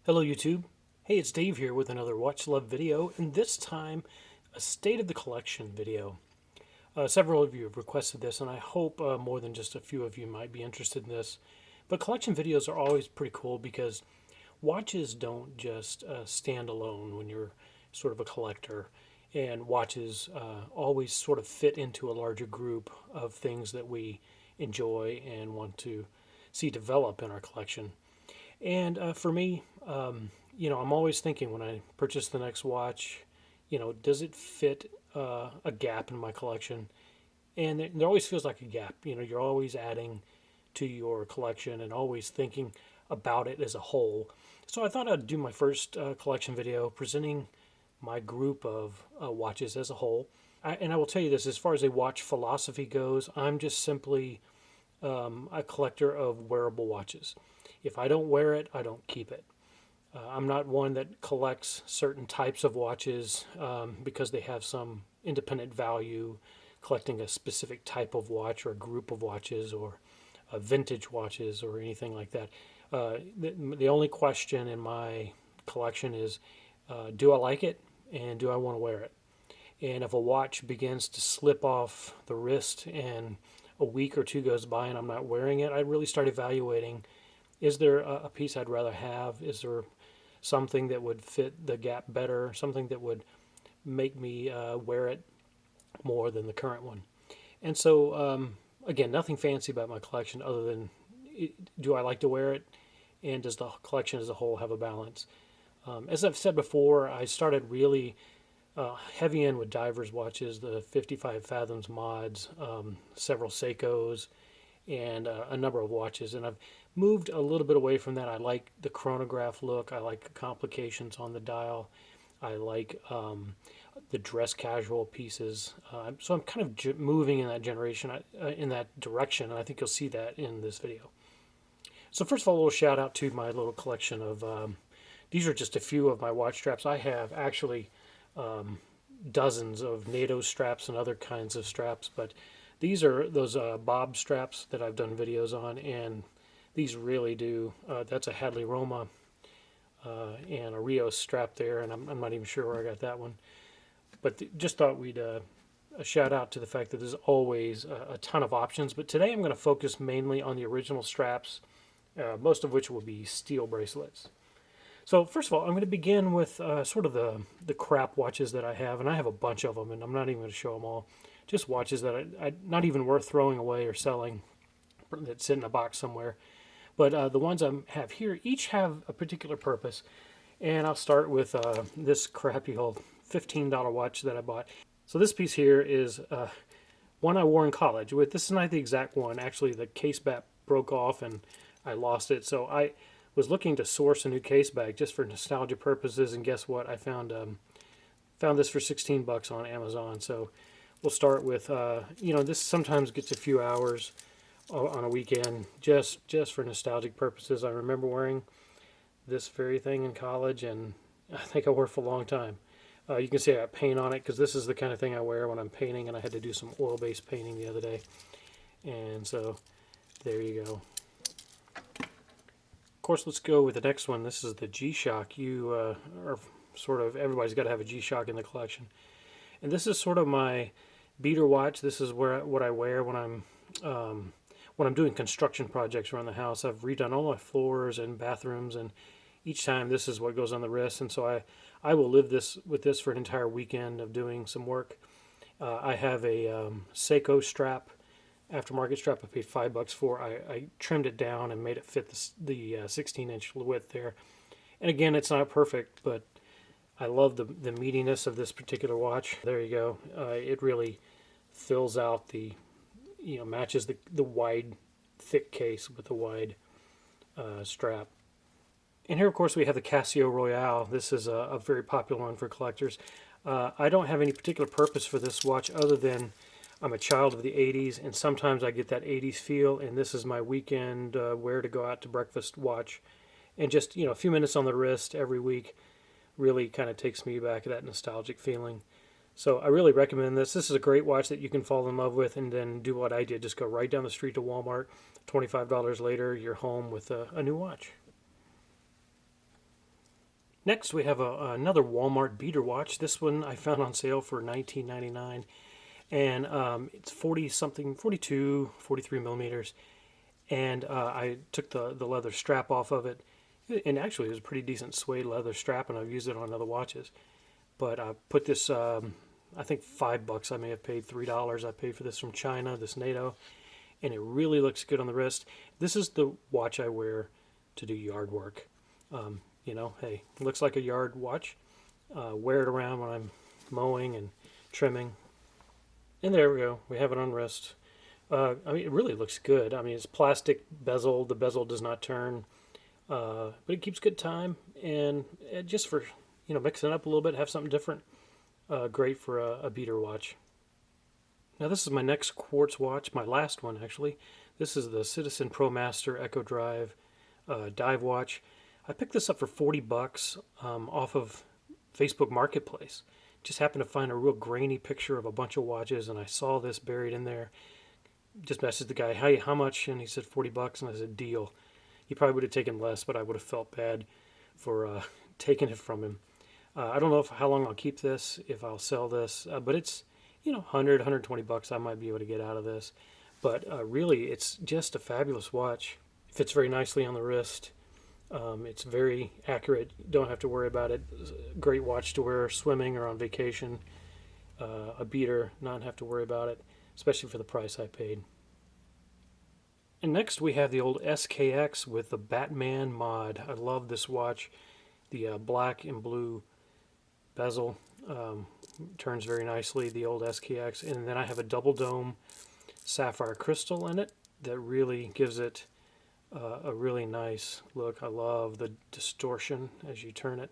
Hello YouTube. Hey, it's Dave here with another Watch Love video, and this time a State of the Collection video. Several of you have requested this, and I hope more than just a few of you might be interested in this. But collection videos are always pretty cool because watches don't just stand alone when you're sort of a collector, and watches always sort of fit into a larger group of things that we enjoy and want to see develop in our collection. And for me, I'm always thinking when I purchase the next watch, does it fit a gap in my collection? And there always feels like a gap. You're always adding to your collection and always thinking about it as a whole. So I thought I'd do my first collection video presenting my group of watches as a whole. And I will tell you this, as far as a watch philosophy goes, I'm just simply a collector of wearable watches. If I don't wear it, I don't keep it. I'm not one that collects certain types of watches because they have some independent value, collecting a specific type of watch or a group of watches or vintage watches or anything like that. The only question in my collection is, do I like it and do I want to wear it? And if a watch begins to slip off the wrist and a week or two goes by and I'm not wearing it, I really start evaluating, is there a piece I'd rather have? Is there something that would fit the gap better? Something that would make me wear it more than the current one? And so, again, nothing fancy about my collection other than do I like to wear it? And does the collection as a whole have a balance? As I've said before, I started really heavy in with divers watches, the 55 Fathoms mods, several Seikos, and a number of watches. And I've moved a little bit away from that. I like the chronograph look. I like the complications on the dial. I like the dress casual pieces. So I'm kind of moving in that in that direction, and I think you'll see that in this video. So first of all, a little shout out to my little collection of, these are just a few of my watch straps. I have actually dozens of NATO straps and other kinds of straps, but these are those bob straps that I've done videos on, and these really do. That's a Hadley Roma and a Rios strap there, and I'm not even sure where I got that one. But just thought we'd a shout out to the fact that there's always a ton of options. But today I'm going to focus mainly on the original straps, most of which will be steel bracelets. So first of all, I'm going to begin with sort of the crap watches that I have, and I have a bunch of them, and I'm not even going to show them all. Just watches that I not even worth throwing away or selling, that sit in a box somewhere. But the ones I have here each have a particular purpose, and I'll start with this crappy old $15 watch that I bought. So this piece here is one I wore in college. This is not the exact one. Actually, the case back broke off and I lost it. So I was looking to source a new case back just for nostalgia purposes, and guess what? I found this for 16 bucks on Amazon. So we'll start with this sometimes gets a few hours on a weekend just for nostalgic purposes. I remember wearing this very thing in college, and I think I wore it for a long time. You can see I got paint on it because this is the kind of thing I wear when I'm painting, and I had to do some oil-based painting the other day. And so there you go. Of course, let's go with the next one. This is the GShock. You are sort of, everybody's got to have a GShock in the collection. And this is sort of my beater watch. This is what I wear when I'm doing construction projects around the house. I've redone all my floors and bathrooms, and each time this is what goes on the wrist. And so I will live with this for an entire weekend of doing some work. I have a Seiko strap, aftermarket strap. I paid $5 for. I trimmed it down and made it fit the 16-inch width there. And again, it's not perfect, but I love the meatiness of this particular watch. There you go. It really fills out matches the wide, thick case with the wide strap. And here, of course, we have the Casio Royale. This is a very popular one for collectors. I don't have any particular purpose for this watch other than I'm a child of the 80s, and sometimes I get that 80s feel, and this is my weekend wear to go out to breakfast watch. And just, a few minutes on the wrist every week really kind of takes me back to that nostalgic feeling. So I really recommend this. This is a great watch that you can fall in love with and then do what I did. Just go right down the street to Walmart. $25 later, you're home with a new watch. Next, we have another Walmart beater watch. This one I found on sale for $19.99, and it's 40 something, 42, 43 millimeters. And I took the leather strap off of it, and actually it was a pretty decent suede leather strap, and I've used it on other watches. But I put this, I think $5. I may have paid $3. I paid for this from China, this NATO, and it really looks good on the wrist. This is the watch I wear to do yard work. You know, hey, it looks like a yard watch. Wear it around when I'm mowing and trimming. And there we go. We have it on wrist. I mean, it really looks good. I mean, it's plastic bezel. The bezel does not turn, but it keeps good time. And just for, you know, mixing it up a little bit, have something different. Great for a beater watch. Now this is my next quartz watch, my last one actually. This is the Citizen ProMaster Echo Drive dive watch. I picked this up for $40 off of Facebook Marketplace. Just happened to find a real grainy picture of a bunch of watches, and I saw this buried in there. Just messaged the guy, hey, how much? And he said $40, and I said, deal. He probably would have taken less, but I would have felt bad for taking it from him. I don't know how long I'll keep this, if I'll sell this, but it's, you know, 120 bucks I might be able to get out of this. But really, it's just a fabulous watch. It fits very nicely on the wrist. It's very accurate. You don't have to worry about it. Great watch to wear swimming or on vacation. A beater, not have to worry about it, especially for the price I paid. And next we have the old SKX with the Batman mod. I love this watch. The black and blue bezel turns very nicely, the old SKX. And then I have a double dome sapphire crystal in it that really gives it a really nice look. I love the distortion as you turn it.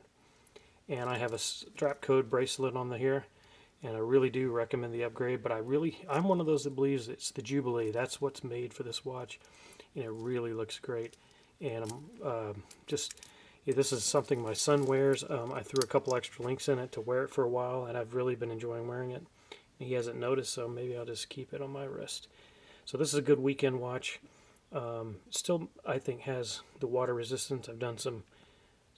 And I have a strap code bracelet on the here, and I really do recommend the upgrade. But I'm one of those that believes it's the Jubilee. That's what's made for this watch, and it really looks great. And I'm yeah, this is something my son wears. I threw a couple extra links in it to wear it for a while, and I've really been enjoying wearing it. He hasn't noticed, so maybe I'll just keep it on my wrist. So this is a good weekend watch. Still, I think, has the water resistance. I've done some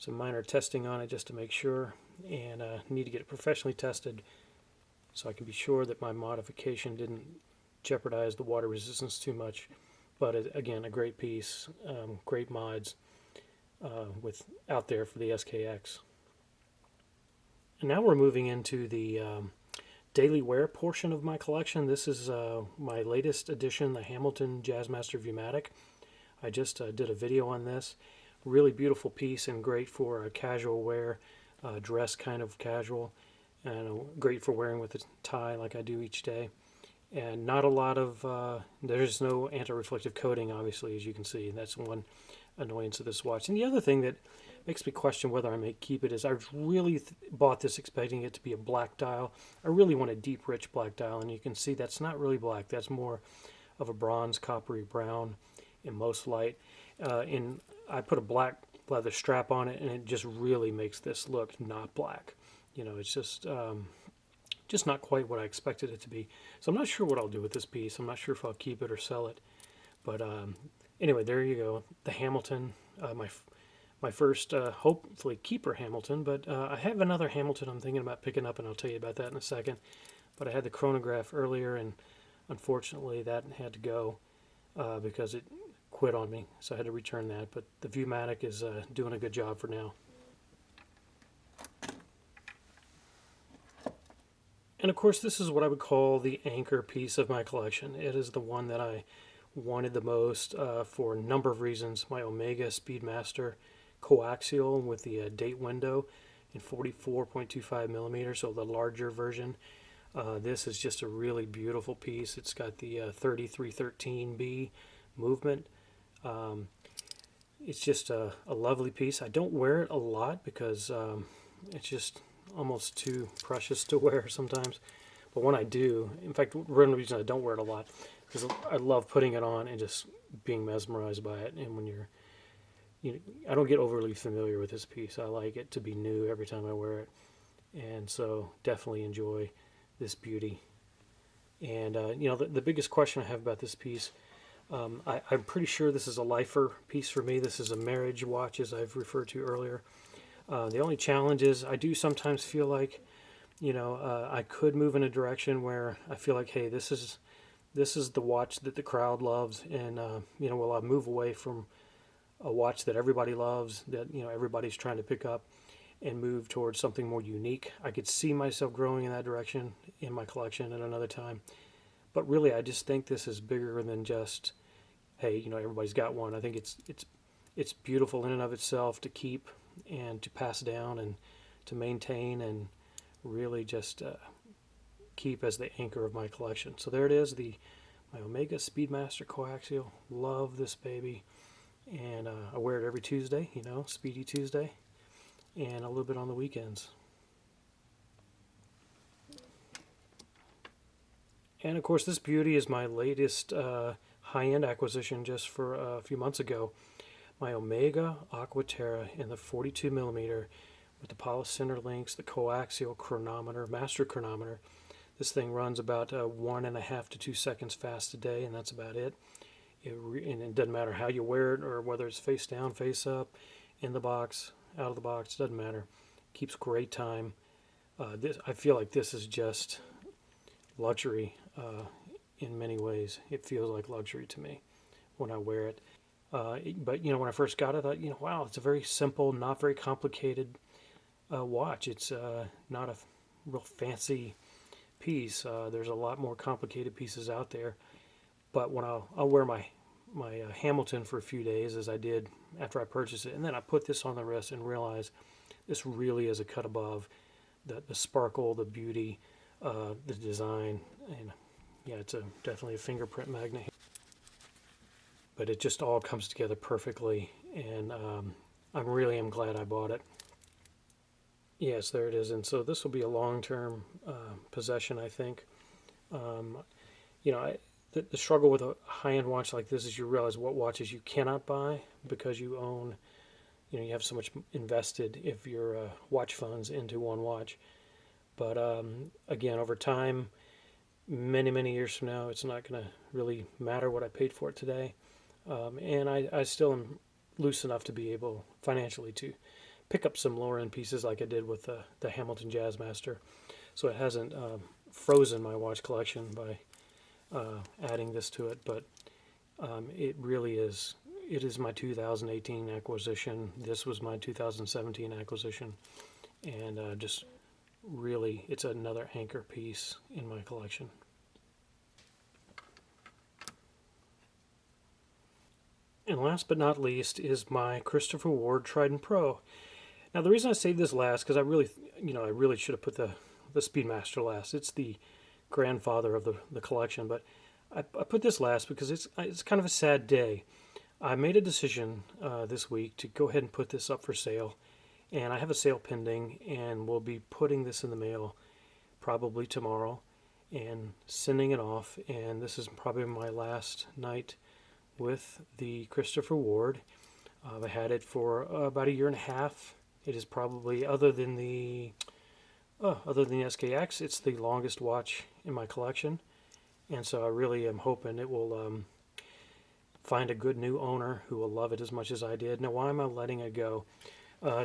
minor testing on it just to make sure, and need to get it professionally tested so I can be sure that my modification didn't jeopardize the water resistance too much. But again, a great piece, great mods with out there for the SKX. And now we're moving into the daily wear portion of my collection. This is my latest edition, the Hamilton Jazzmaster Viewmatic. I just did a video on this. Really beautiful piece and great for casual wear, dress kind of casual, and great for wearing with a tie like I do each day. And not a lot of, there's no anti-reflective coating, obviously, as you can see. That's one annoyance of this watch. And the other thing that makes me question whether I may keep it is I really bought this expecting it to be a black dial. I really want a deep, rich black dial, and you can see that's not really black. That's more of a bronze, coppery brown in most light. And I put a black leather strap on it, and it just really makes this look not black. You know, it's just not quite what I expected it to be. So I'm not sure what I'll do with this piece. I'm not sure if I'll keep it or sell it. But anyway, there you go. The Hamilton, my first, hopefully, keeper Hamilton, but I have another Hamilton I'm thinking about picking up, and I'll tell you about that in a second. But I had the chronograph earlier, and unfortunately that had to go because it quit on me, so I had to return that. But the Viewmatic is doing a good job for now. And of course, this is what I would call the anchor piece of my collection. It is the one that I wanted the most for a number of reasons. My Omega Speedmaster coaxial with the date window in 44.25 millimeters, so the larger version. This is just a really beautiful piece. It's got the 3313B movement. It's just a lovely piece. I don't wear it a lot because it's just almost too precious to wear sometimes. But when I do, in fact, one of the reasons I don't wear it a lot because I love putting it on and just being mesmerized by it. And when I don't get overly familiar with this piece. I like it to be new every time I wear it. And so definitely enjoy this beauty. And, the biggest question I have about this piece, I'm pretty sure this is a lifer piece for me. This is a marriage watch, as I've referred to earlier. The only challenge is I do sometimes feel like, I could move in a direction where I feel like, hey, this is the watch that the crowd loves, and will I move away from a watch that everybody loves, that everybody's trying to pick up, and move towards something more unique? I could see myself growing in that direction in my collection at another time, but really, I just think this is bigger than just, hey, everybody's got one. I think it's beautiful in and of itself to keep and to pass down and to maintain and really just keep as the anchor of my collection. So there it is, my Omega Speedmaster Coaxial. Love this baby, and I wear it every Tuesday, Speedy Tuesday, and a little bit on the weekends. And of course, this beauty is my latest high-end acquisition just for a few months ago. My Omega Aqua Terra in the 42 millimeter with the polished center links, the coaxial chronometer, master chronometer. This thing runs about 1.5 to 2 seconds fast a day, and that's about it. And it doesn't matter how you wear it or whether it's face down, face up, in the box, out of the box, doesn't matter. Keeps great time. I feel like this is just luxury in many ways. It feels like luxury to me when I wear it. But when I first got it, I thought, wow, it's a very simple, not very complicated watch. It's not a real fancy piece. There's a lot more complicated pieces out there. But when I'll wear my Hamilton for a few days, as I did after I purchased it, and then I put this on the wrist and realize this really is a cut above. The sparkle, the beauty, the design, and yeah, it's definitely a fingerprint magnet. But it just all comes together perfectly, and I really am glad I bought it. Yes, there it is. And so this will be a long-term possession, I think. The struggle with a high-end watch like this is you realize what watches you cannot buy because you own, you have so much invested if your watch funds into one watch. But again, over time, many, many years from now, it's not going to really matter what I paid for it today. And I still am loose enough to be able financially to pick up some lower end pieces like I did with the Hamilton Jazzmaster. So it hasn't frozen my watch collection by adding this to it, but it really is. It is my 2018 acquisition. This was my 2017 acquisition, and just really, it's another anchor piece in my collection. And last but not least is my Christopher Ward Trident Pro. Now the reason I saved this last, because I really should have put the Speedmaster last. It's the grandfather of the collection, but I put this last because it's kind of a sad day. I made a decision this week to go ahead and put this up for sale, and I have a sale pending, and we'll be putting this in the mail probably tomorrow and sending it off. And this is probably my last night with the Christopher Ward. I had it for about 1.5 years. It is probably, other than the SKX, it's the longest watch in my collection, and so I really am hoping it will find a good new owner who will love it as much as I did. Now, why am I letting it go?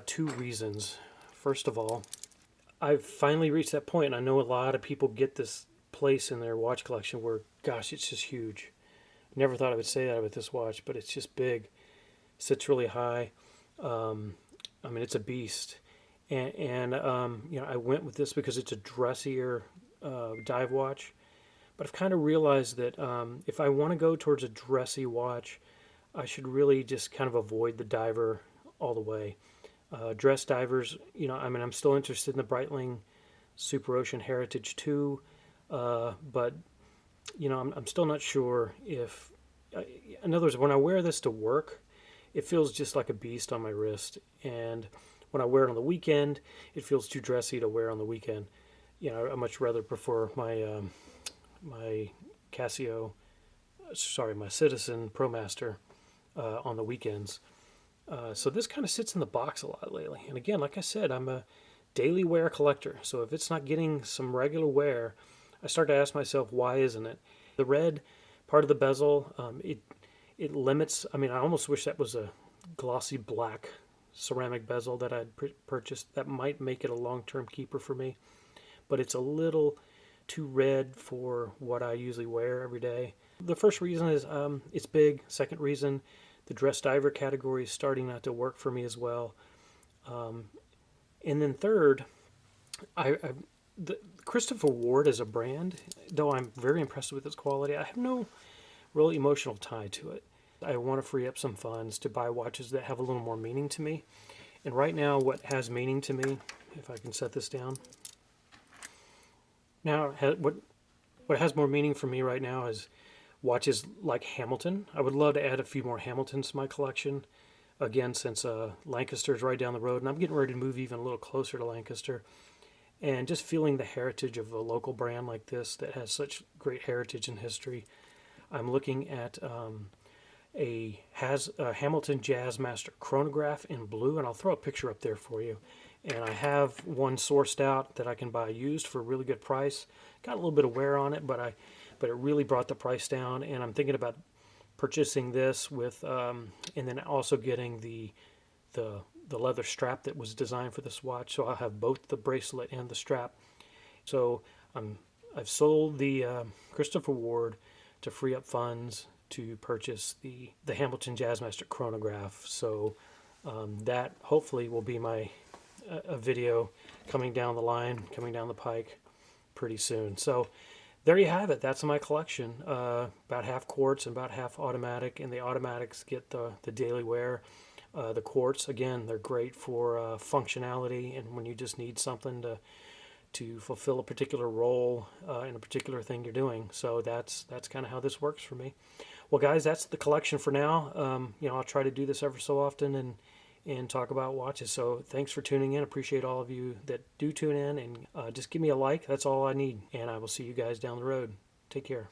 2 reasons. First of all, I've finally reached that point, and I know a lot of people get this place in their watch collection where, gosh, it's just huge. Never thought I would say that with this watch, but it's just big. Sits really high. It's a beast. And I went with this because it's a dressier dive watch. But I've kind of realized that if I want to go towards a dressy watch, I should really just kind of avoid the diver all the way. Dress divers, I'm still interested in the Breitling Super Ocean Heritage 2, but I'm still not sure if, in other words, when I wear this to work, it feels just like a beast on my wrist, and when I wear it on the weekend, it feels too dressy to wear on the weekend. I much rather prefer my my Citizen ProMaster on the weekends. So this kind of sits in the box a lot lately. And again, like I said, I'm a daily wear collector. So if it's not getting some regular wear, I start to ask myself, why isn't it? The red part of the bezel, it limits. I almost wish that was a glossy black ceramic bezel that I'd purchased that might make it a long-term keeper for me, but it's a little too red for what I usually wear every day. The first reason is it's big. Second reason, the dress diver category is starting not to work for me as well. And then third, the Christopher Ward as a brand, though I'm very impressed with its quality, I have no real emotional tie to it. I want to free up some funds to buy watches that have a little more meaning to me. And right now, what has meaning to me, if I can set this down. Now, what has more meaning for me right now is watches like Hamilton. I would love to add a few more Hamiltons to my collection. Again, since Lancaster is right down the road, and I'm getting ready to move even a little closer to Lancaster. And just feeling the heritage of a local brand like this that has such great heritage and history. I'm looking at a Hamilton Jazzmaster chronograph in blue, and I'll throw a picture up there for you. And I have one sourced out that I can buy used for a really good price. Got a little bit of wear on it, but it really brought the price down. And I'm thinking about purchasing this with, and then also getting the leather strap that was designed for this watch. So I'll have both the bracelet and the strap. So I've sold the Christopher Ward to free up funds to purchase the Hamilton Jazzmaster chronograph. So that hopefully will be a video coming down the line, coming down the pike pretty soon. So there you have it. That's my collection. About half quartz and about half automatic, and the automatics get the daily wear. The quartz, again, they're great for functionality and when you just need something to fulfill a particular role in a particular thing you're doing. So that's kind of how this works for me. Well, guys, that's the collection for now. I'll try to do this ever so often and talk about watches. So thanks for tuning in. Appreciate all of you that do tune in, and just give me a like. That's all I need, and I will see you guys down the road. Take care.